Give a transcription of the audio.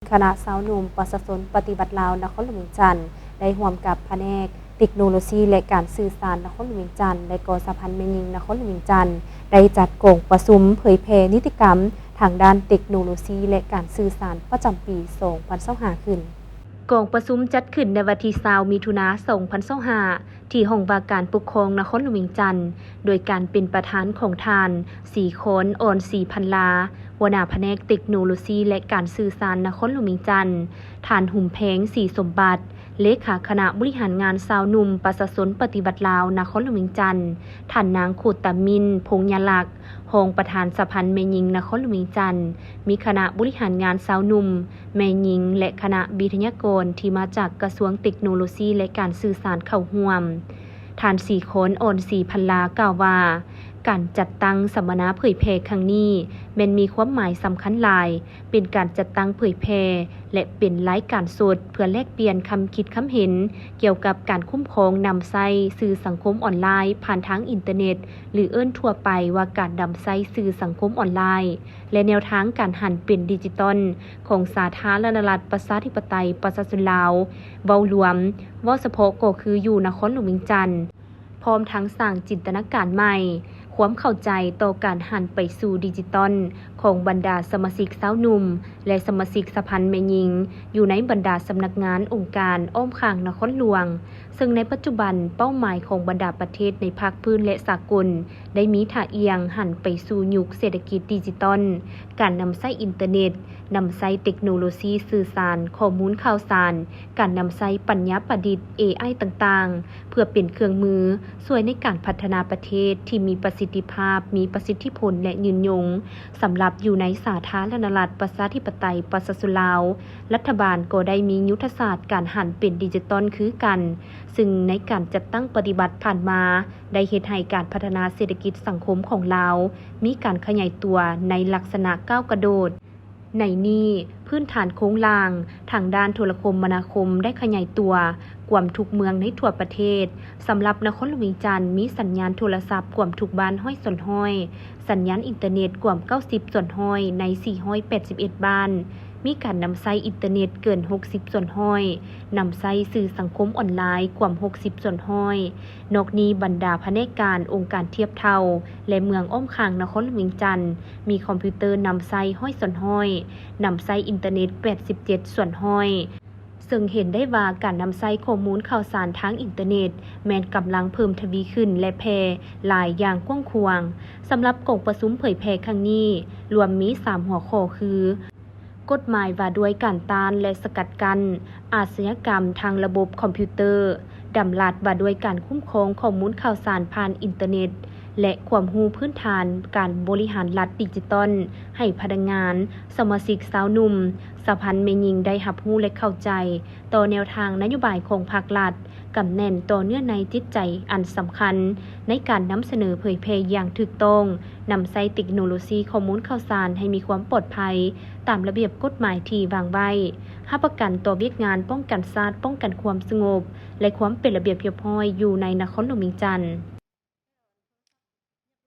คณะสาวหนุ่มประชาชนปฏิบัติลาวนครหลวงเวียงจันทน์ได้ร่วมกับแผนกเทคโนโลยีและการสื่อสารนครหลวงเวียงจันทน์และกสะพานแม่หญิงนครหลวงเวียงจันทน์ได้จัดโกงประชุมเผยแพร่นิติกรรมทางด้านเทคโนโลยีและการสื่อสารประจำปี2025ขึ้นกองประชุมจัดขึ้นในวันที่20มิถุนายน2025ที่ห้องว่าการปกครองนครหลวงเวียงจันทน์โดยการเป็นประธานของทานสีโคนอ่อนสีพันลาหัวหน้าแผนกเทคโนโลยีและการสื่อสารนครหลวงเวียงจันทน์ทานหุ่มแพงสีสมบัติเลขาคณะบริหารงานสาวหนุ่มประชาชนปฏิบัติลาวนครหลวงเวียงจันทน์ท่านนางโคตมินพงษ์ยลักษณ์รองประธานสภาแม่หญิงนครหลวงเวียงจันทน์มีคณะบริหารงานสาวหนุ่มแม่หญิงและคณะวิทยากรที่มาจากกระทรวงเทคโนโลยีและการสื่อสารเข้าร่วมท่านสีโคนอ่อนสีพันลากล่าวว่าการจัดตั้งสัมมนาเผยแพร่ครั้งนี้แม้นมีความหมายสำคัญหลายเป็นการจัดตั้งเผยแพร่และเป็นรายการสดเพื่อแลกเปลี่ยนคำคิดคำเห็นเกี่ยวกับการคุ้มครองนำไส้สื่อสังคมออนไลน์ผ่านทางอินเทอร์เน็ตหรือเอิ้นทั่วไปว่าการนำไส้สื่อสังคมออนไลน์และแนวทางการหันเป็นดิจิตอลของสาธารณรัฐประชาธิปไตยประชาชนลาวเว้ารวมเว้าเฉพาะก็คืออยู่นครหลวงเวียงจันทน์พร้อมทั้งสร้างจินตนาการใหม่ความเข้าใจต่อการหันไปสู่ดิจิตอลของบรรดาสมาชิกสาวหนุ่มและสมาชิกสภาแม่หญิงอยู่ในบรรดาสำนักงานองค์การอ้อมข้างนครหลวงซึ่งในปัจจุบันเป้าหมายของบรรดาประเทศในภาคพื้นและสากลได้มีท่าเอียงหันไปสู่ยุคเศรษฐกิจดิจิตอลการนำใช้อินเทอร์เน็ตนำใช้เทคโนโลยีสื่อสารข้อมูลข่าวสารการนำใช้ปัญญาประดิษฐ์ AI ต่างๆเพื่อเป็นเครื่องมือช่วยในการพัฒนาประเทศที่มีประสิทธิภาพมีประสิทธิผลและยืนยงสำหรับอยู่ในสาธารณรัฐประชาธิปไตยประชาชนลาวรัฐบาลก็ได้มียุทธศาสตร์การหันเป็นดิจิตอลคือกันซึ่งในการจัดตั้งปฏิบัติผ่านมาได้เฮ็ดให้การพัฒนาเศรษฐกิจสังคมของลาวมีการขยายตัวในลักษณะก้าวกระโดดในนี้พื้นฐานโครงล่างทางด้านโทรคมนาคมได้ขยายตัวกว่าทุกเมืองในทั่วประเทศสำหรับนครหลวงเวียงจันทน์มีสัญญาณโทรศัพท์กว่าทุกบ้านห้อยส่วนห้อยสัญญาณอินเทอร์เน็ตกว่า90ส่วนห้อยใน481บ้านมีการนำใช้อินเทอร์เน็ตเกิน60ส่วนห้อยนำใช้สื่อสังคมออนไลน์กว่า60ส่วนห้อยนอกนี้บรรดาแผนกการองค์การเทียบเท่าและเมืองอ้อมข้างนครหลวงเวียงจันทน์มีคอมพิวเตอร์นำใช้ห้อยส่วนห้อยนำใช้อินเทอร์เน็ต87ส่วนห้อยซึ่งเห็นได้ว่าการนำใช้ข้อมูลข่าวสารทางอินเทอร์เน็ตแม้นกำลังเพิ่มทวีขึ้นและแพร่หลายอย่างกว้างขวางสำหรับกองประชุมเผยแพร่ครั้งนี้รวมมี3หัวข้อคือกฎหมายว่าด้วยการต้านและสกัดกั้นอาชญากรรมทางระบบคอมพิวเตอร์ดำรัสว่าด้วยการคุ้มครองข้อมูลข่าวสารผ่านอินเทอร์เน็ตและความรู้พื้นฐานการบริหารรัฐดิจิตอลให้พนักงานสมาชิกสาวหนุ่มสภาแม่หญิงได้รับรู้และเข้าใจต่อแนวทางนโยบายของภาครัฐกำแน่นต่อเนื่องในจิตใจอันสำคัญในการนำเสนอเผยแพร่อย่างถูกต้องนำใช้เทคโนโลยีข้อมูลข่าวสารให้มีความปลอดภัยตามระเบียบกฎหมายที่วางไว้ให้ประกันต่อเวียกงานป้องกันชาติป้องกันความสงบและความเป็นระเบียบเรียบร้อยอยู่ในนครหลวงเวียงจันทน์